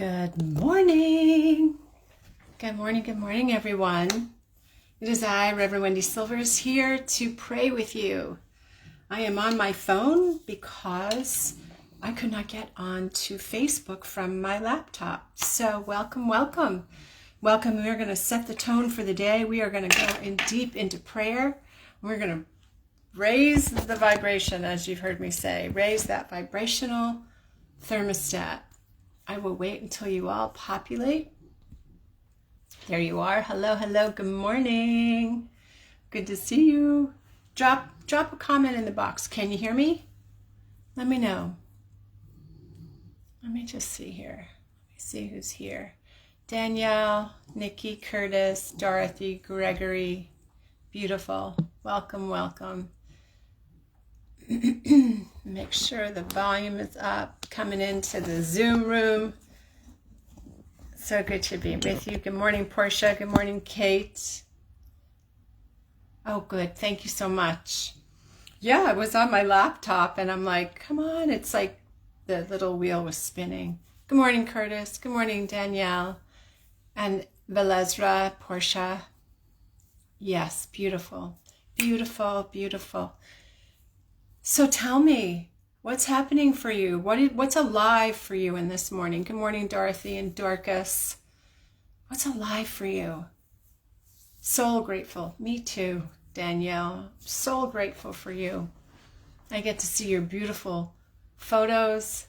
Good morning. Good morning, everyone. It is I, Reverend Wendy Silvers, here to pray with you. I am on my phone because I could not get onto Facebook from my laptop. So welcome. We're going to set the tone for the day. We are going to go in deep into prayer. We're going to raise the vibration, as you've heard me say. Raise that vibrational thermostat. I will wait until you all populate. There you are. Hello. Good morning. Good to see you. Drop a comment in the box. Can you hear me? Let me know. Let me just see here. Let me see who's here. Danielle, Nikki, Curtis, Dorothy, Gregory. Beautiful. Welcome. Make sure the volume is up. Coming into the Zoom room. So good to be with you. Good morning, Portia. Good morning, Kate. Oh, good. Thank you so much. Yeah, I was on my laptop and I'm like, come on. It's like the little wheel was spinning. Good morning, Curtis. Good morning, Danielle. And Velezra, Portia. Yes, beautiful. So tell me, what's happening for you? What's alive for you in this morning? Good morning, Dorothy and Dorcas. What's alive for you? Soul grateful. Me too, Danielle. Soul grateful for you. I get to see your beautiful photos.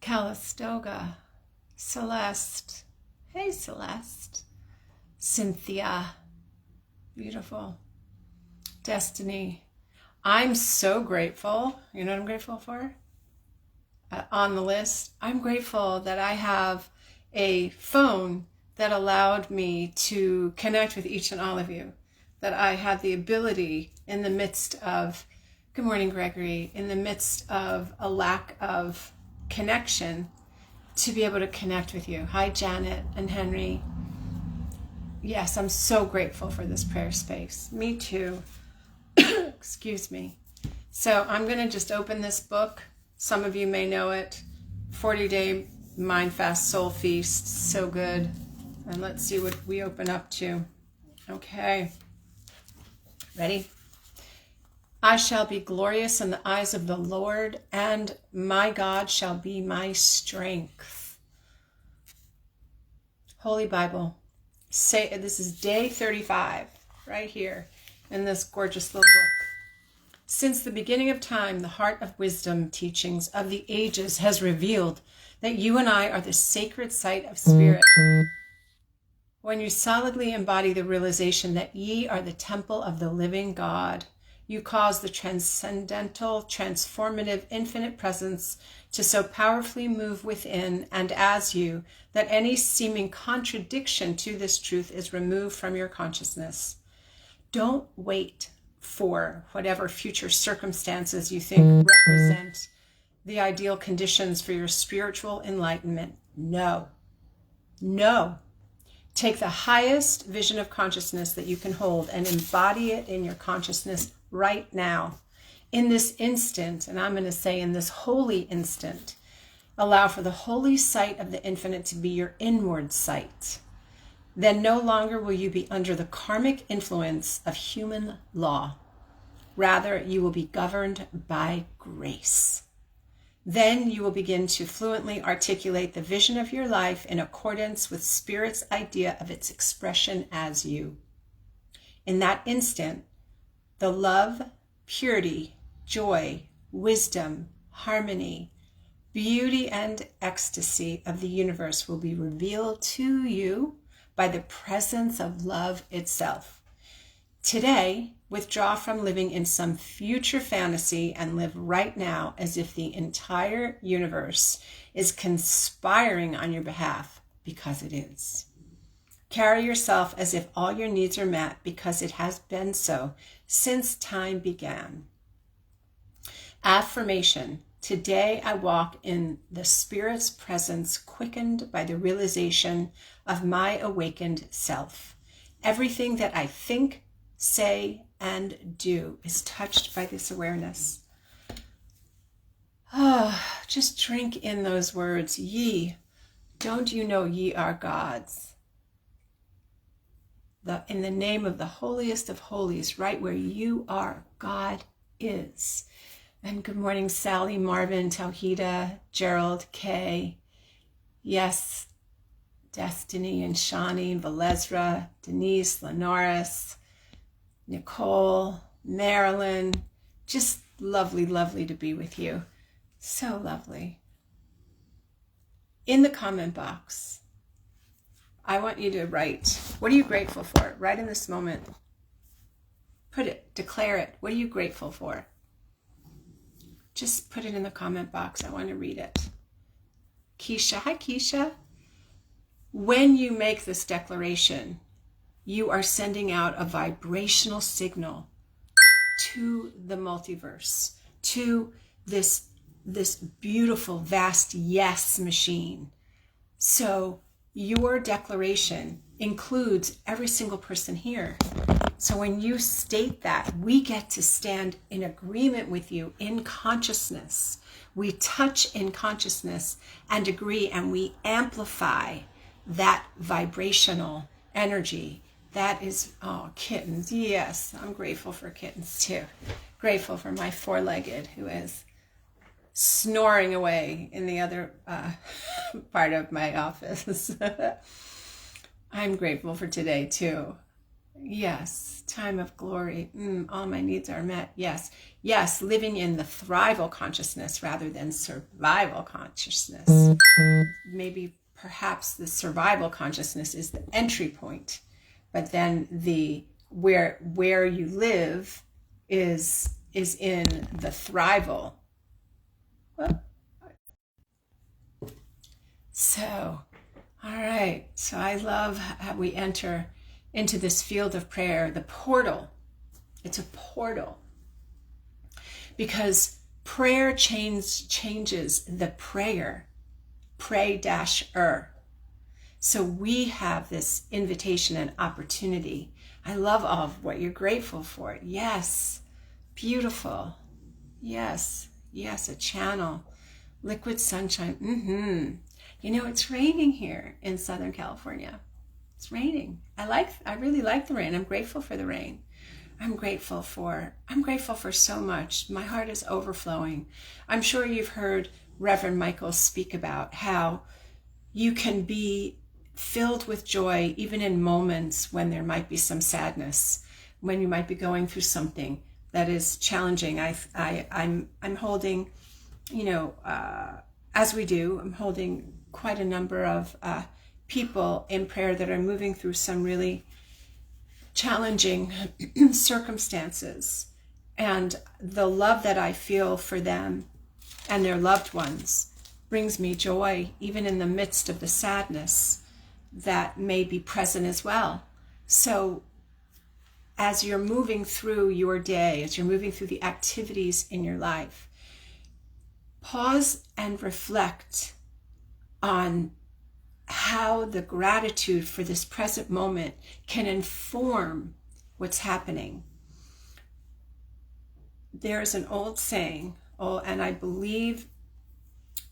Calistoga. Celeste. Hey, Celeste. Cynthia. Beautiful. Destiny. I'm so grateful. You know what I'm grateful for? On the list, I'm grateful that I have a phone that allowed me to connect with each and all of you. That I had the ability in the midst of, good morning, Gregory, in the midst of a lack of connection to be able to connect with you. Hi, Janet and Henry. Yes, I'm so grateful for this prayer space. Me too. Excuse me. So I'm going to just open this book. Some of you may know it. 40-Day Mind Fast Soul Feast. So good. And let's see what we open up to. Okay. Ready? I shall be glorious in the eyes of the Lord, and my God shall be my strength. Holy Bible. Say this is day 35 right here in this gorgeous little book. Since the beginning of time, the heart of wisdom teachings of the ages has revealed that you and I are the sacred site of spirit. When you solidly embody the realization that ye are the temple of the living God, you cause the transcendental, transformative, infinite presence to so powerfully move within and as you that any seeming contradiction to this truth is removed from your consciousness. Don't wait for whatever future circumstances you think represent the ideal conditions for your spiritual enlightenment. No. Take the highest vision of consciousness that you can hold and embody it in your consciousness right now. In this instant, and I'm going to say in this holy instant, allow for the holy sight of the infinite to be your inward sight. Then no longer will you be under the karmic influence of human law. Rather, you will be governed by grace. Then you will begin to fluently articulate the vision of your life in accordance with Spirit's idea of its expression as you. In that instant, the love, purity, joy, wisdom, harmony, beauty, and ecstasy of the universe will be revealed to you by the presence of love itself. Today, withdraw from living in some future fantasy and live right now as if the entire universe is conspiring on your behalf, because it is. Carry yourself as if all your needs are met, because it has been so since time began. Affirmation. Today I walk in the Spirit's presence, quickened by the realization of my awakened self. Everything that I think, say, and do is touched by this awareness. Just drink in those words. Ye Don't you know ye are gods? In the name of the holiest of holies, right where you are, God is. And good morning, Sally, Marvin, Tauhida, Gerald, Kay. Yes, Destiny and Shani, Valezra, Denise, Lenoris, Nicole, Marilyn. Just lovely, lovely to be with you. So lovely. In the comment box, I want you to write, what are you grateful for? Right in this moment. Put it, declare it. What are you grateful for? Just put it in the comment box. I want to read it. Keisha, hi Keisha. When you make this declaration, you are sending out a vibrational signal to the multiverse, to this beautiful, vast yes machine. So your declaration includes every single person here. So when you state that, we get to stand in agreement with you in consciousness. We touch in consciousness and agree, and we amplify that vibrational energy. That is, oh, kittens. Yes, I'm grateful for kittens too. Grateful for my four-legged who is snoring away in the other part of my office. I'm grateful for today too. Yes, time of glory. All my needs are met. Yes, yes, living in the thrival consciousness rather than survival consciousness. Maybe perhaps the survival consciousness is the entry point, but then the where you live is in the thrival. Well, so, all right. So I love how we enter into this field of prayer, the portal. It's a portal. Because prayer changes the prayer. Pray-er. So we have this invitation and opportunity. I love all of what you're grateful for. Yes. Beautiful. Yes. Yes, a channel. Liquid sunshine. You know, it's raining here in Southern California. It's raining. I really like the rain. I'm grateful for the rain. I'm grateful for so much. My heart is overflowing. I'm sure you've heard Reverend Michael speak about how you can be filled with joy even in moments when there might be some sadness, when you might be going through something that is challenging. I'm holding, as we do, I'm holding quite a number of people in prayer that are moving through some really challenging circumstances. And the love that I feel for them and their loved ones brings me joy, even in the midst of the sadness that may be present as well. So as you're moving through your day, as you're moving through the activities in your life, pause and reflect on how the gratitude for this present moment can inform what's happening. There's an old saying, and I believe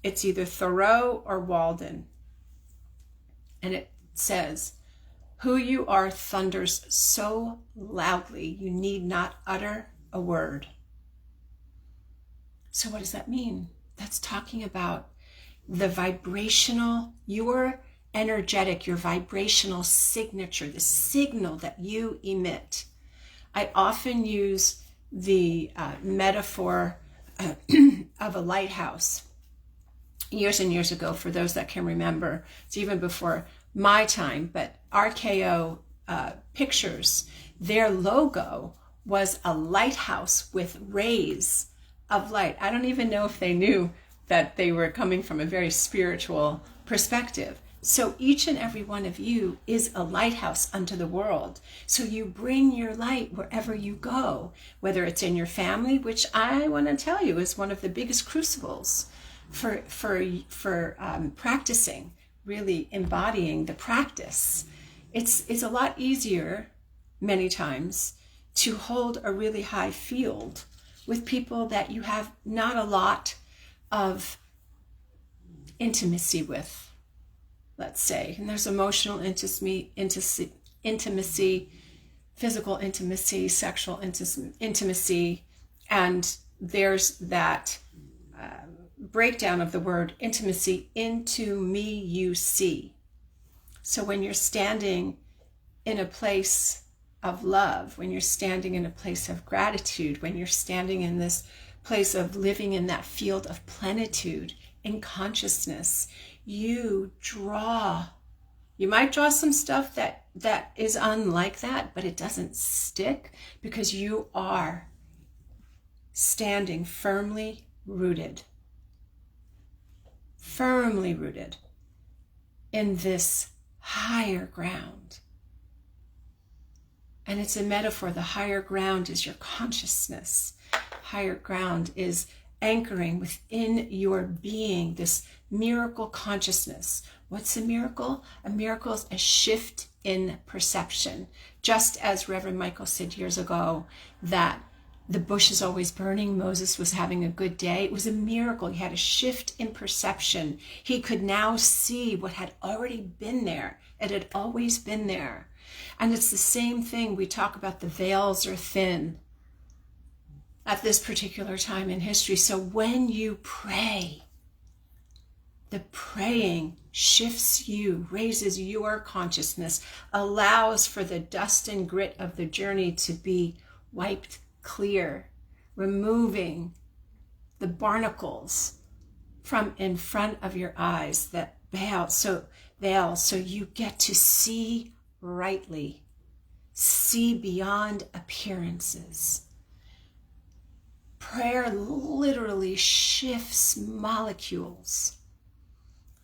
it's either Thoreau or Walden, and it says, "Who you are thunders so loudly you need not utter a word." So what does that mean? That's talking about the vibrational, your energetic, your vibrational signature, the signal that you emit. I often use the metaphor of a lighthouse. Years and years ago, for those that can remember, it's even before my time, but RKO Pictures, their logo was a lighthouse with rays of light. I don't even know if they knew that they were coming from a very spiritual perspective. So each and every one of you is a lighthouse unto the world. So you bring your light wherever you go, whether it's in your family, which I want to tell you is one of the biggest crucibles for practicing, really embodying the practice. It's a lot easier many times to hold a really high field with people that you have not a lot of intimacy with. let's say. And there's emotional intimacy, physical intimacy, sexual intimacy, and there's that breakdown of the word intimacy. Into me you see. So when you're standing in a place of love, when you're standing in a place of gratitude, when you're standing in this place of living in that field of plenitude in consciousness, you might draw some stuff that is unlike that, but it doesn't stick, because you are standing firmly rooted in this higher ground. And it's a metaphor. The higher ground is your consciousness. Higher ground is anchoring within your being, this miracle consciousness. What's a miracle? A miracle is a shift in perception. Just as Reverend Michael said years ago that the bush is always burning, Moses was having a good day. It was a miracle. He had a shift in perception. He could now see what had already been there. It had always been there. And it's the same thing. We talk about the veils are thin at this particular time in history. So when you pray, the praying shifts you, raises your consciousness, allows for the dust and grit of the journey to be wiped clear, removing the barnacles from in front of your eyes that veil, so you get to see rightly, see beyond appearances. Prayer literally shifts molecules.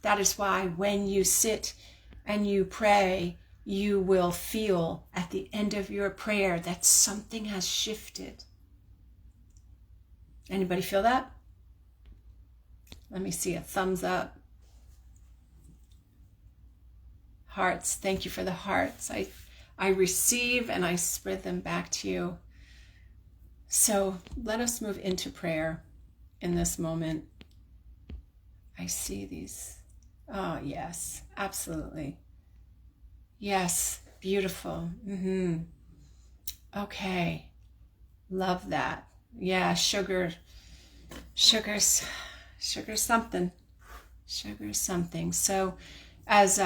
That is why when you sit and you pray, you will feel at the end of your prayer that something has shifted. Anybody feel that? Let me see a thumbs up. Hearts, thank you for the hearts. I receive and I spread them back to you. So let us move into prayer in this moment. I see these. Oh, yes, absolutely. Yes, beautiful. Okay, love that. Yeah, sugar's something. Sugar's something. So as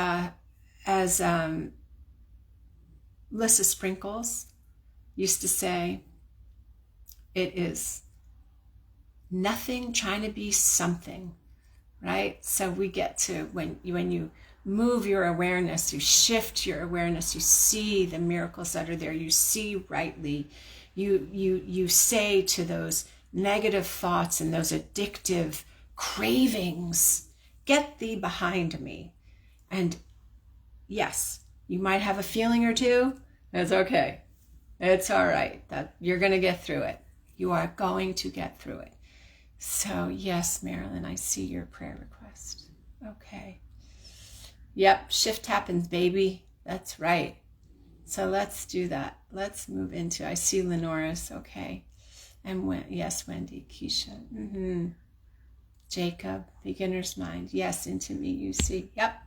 Lissa Sprinkles used to say, it is nothing trying to be something, right? So we get to, when you move your awareness, you shift your awareness, you see the miracles that are there, you see rightly, you say to those negative thoughts and those addictive cravings, get thee behind me. And yes, you might have a feeling or two. It's okay. It's all right. That you're going to get through it. You are going to get through it. So yes, Marilyn, I see your prayer request. Okay. Yep, shift happens, baby. That's right. So let's do that. Let's move into, I see Lenoris, okay. And yes, Wendy, Keisha. Jacob, beginner's mind. Yes, into me, you see. Yep,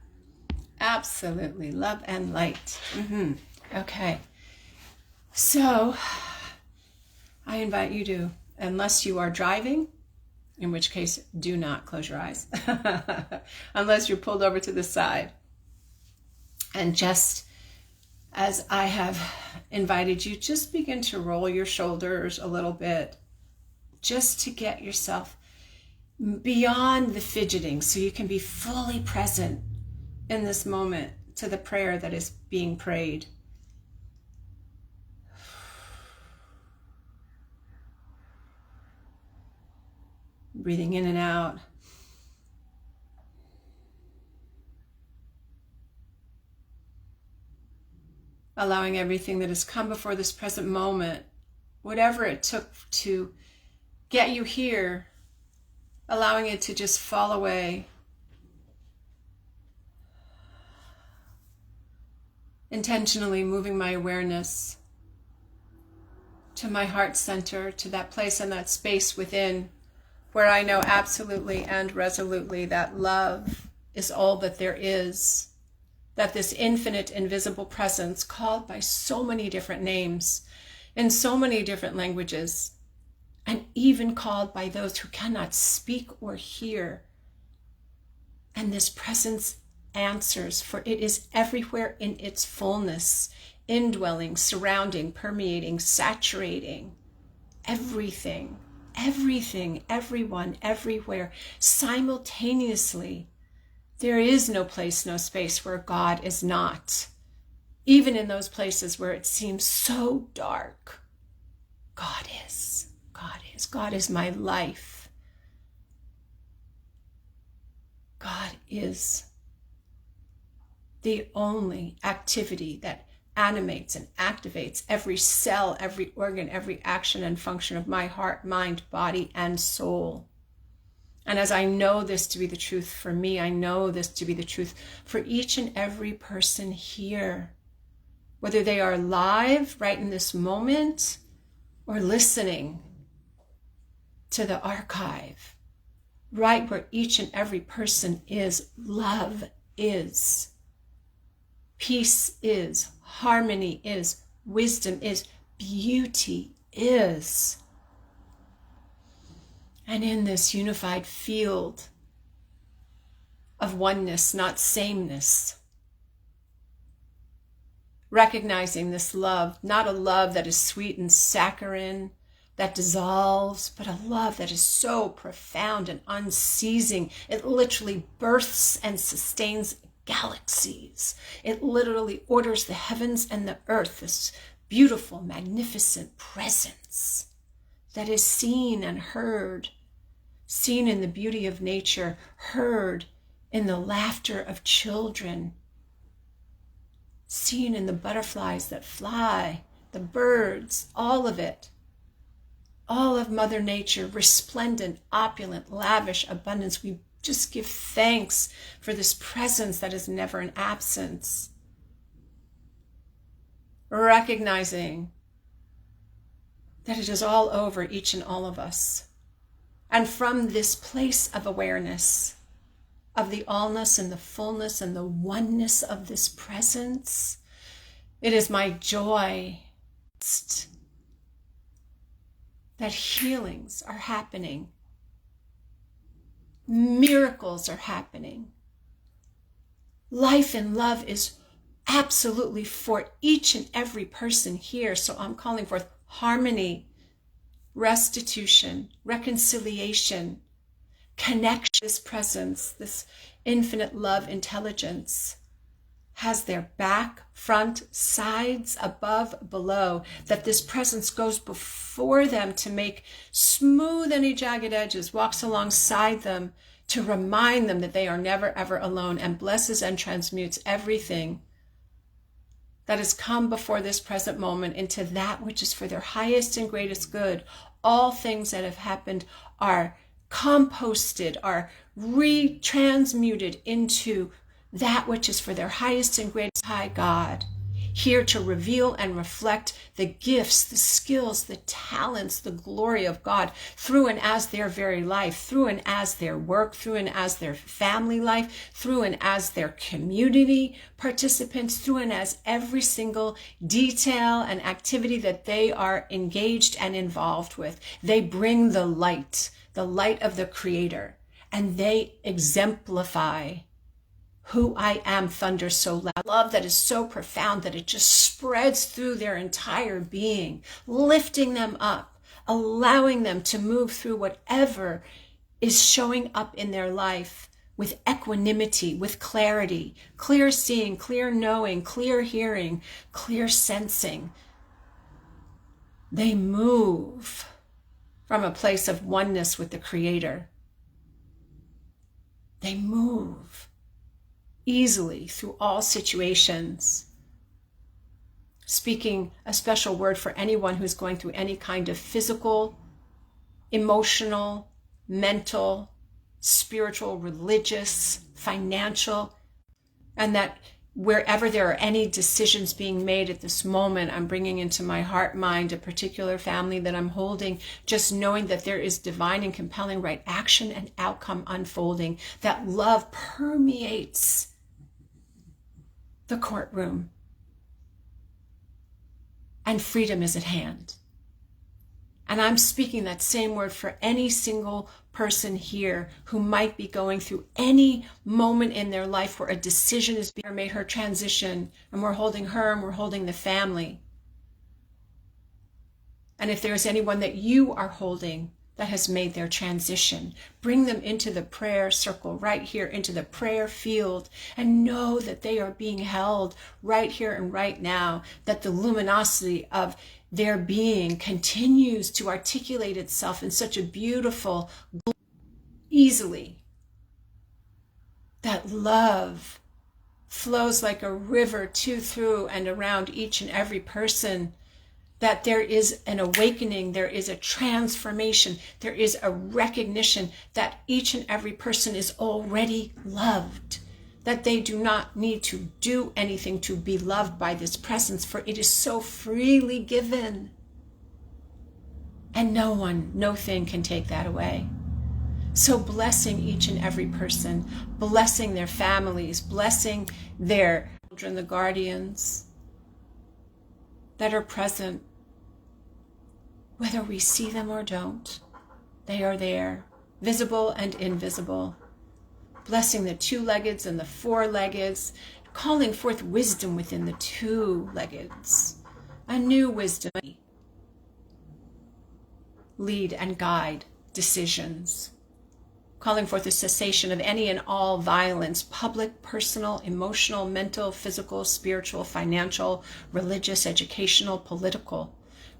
absolutely. Love and light. Okay. So I invite you to, unless you are driving, in which case do not close your eyes, unless you're pulled over to the side. And just as I have invited you, just begin to roll your shoulders a little bit, just to get yourself beyond the fidgeting, so you can be fully present in this moment to the prayer that is being prayed. Breathing in and out. Allowing everything that has come before this present moment, whatever it took to get you here, allowing it to just fall away. Intentionally moving my awareness to my heart center, to that place and that space within where I know absolutely and resolutely that love is all that there is. that this infinite, invisible presence, called by so many different names, in so many different languages, and even called by those who cannot speak or hear. And this presence answers, for it is everywhere in its fullness, indwelling, surrounding, permeating, saturating, everything, everyone, everywhere, simultaneously. There is no place, no space where God is not. Even in those places where it seems so dark, God is. God is my life. God is the only activity that animates and activates every cell, every organ, every action and function of my heart, mind, body, and soul. And as I know this to be the truth for me, I know this to be the truth for each and every person here, whether they are live right in this moment or listening to the archive, right where each and every person is. Love is. Peace is. Harmony is. Wisdom is. Beauty is. And in this unified field of oneness, not sameness, recognizing this love, not a love that is sweet and saccharine, that dissolves, but a love that is so profound and unceasing. It literally births and sustains galaxies. It literally orders the heavens and the earth, this beautiful, magnificent presence that is seen and heard, seen in the beauty of nature, heard in the laughter of children, seen in the butterflies that fly, the birds, all of it. All of Mother Nature, resplendent, opulent, lavish abundance. We just give thanks for this presence that is never an absence. Recognizing that it is all over each and all of us. And from this place of awareness, of the allness and the fullness and the oneness of this presence, it is my joy that healings are happening. Miracles are happening. Life and love is absolutely for each and every person here. So I'm calling forth harmony, restitution, reconciliation, connection. This presence, this infinite love intelligence has their back, front, sides, above, below, that this presence goes before them to make smooth any jagged edges, walks alongside them to remind them that they are never, ever alone, and blesses and transmutes everything that has come before this present moment into that which is for their highest and greatest good. All things that have happened are composted, are retransmuted into that which is for their highest and greatest high God, here to reveal and reflect the gifts, the skills, the talents, the glory of God through and as their very life, through and as their work, through and as their family life, through and as their community participants, through and as every single detail and activity that they are engaged and involved with. They bring the light of the Creator, and they exemplify who I am, thunder so loud. Love that is so profound that it just spreads through their entire being, lifting them up, allowing them to move through whatever is showing up in their life with equanimity, with clarity, clear seeing, clear knowing, clear hearing, clear sensing. They move from a place of oneness with the Creator. They move easily through all situations, speaking a special word for anyone who's going through any kind of physical, emotional, mental, spiritual, religious, financial, and that wherever there are any decisions being made at this moment, I'm bringing into my heart, mind, a particular family that I'm holding, just knowing that there is divine and compelling right action and outcome unfolding, that love permeates the courtroom. And freedom is at hand. And I'm speaking that same word for any single person here who might be going through any moment in their life where a decision is being made, her transition, and we're holding her and we're holding the family. And if there's anyone that you are holding that has made their transition, bring them into the prayer circle right here, into the prayer field, and know that they are being held right here and right now, that the luminosity of their being continues to articulate itself in such a beautiful, easily, that love flows like a river to, through, and around each and every person, that there is an awakening, there is a transformation, there is a recognition that each and every person is already loved, that they do not need to do anything to be loved by this presence, for it is so freely given. And no one, no thing can take that away. So blessing each and every person, blessing their families, blessing their children, the guardians that are present. Whether we see them or don't, they are there, visible and invisible. Blessing the two-leggeds and the four-leggeds, calling forth wisdom within the two-leggeds, a new wisdom. Lead and guide decisions, calling forth a cessation of any and all violence, public, personal, emotional, mental, physical, spiritual, financial, religious, educational, political.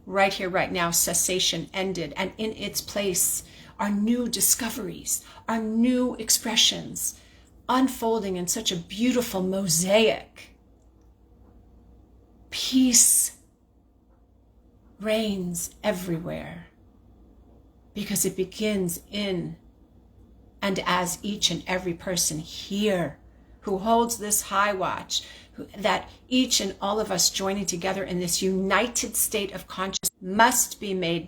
Right here, right now, cessation ended, and in its place are new discoveries, are new expressions, unfolding in such a beautiful mosaic. Peace reigns everywhere, because it begins in and as each and every person here who holds this high watch, that each and all of us joining together in this united state of consciousness must be made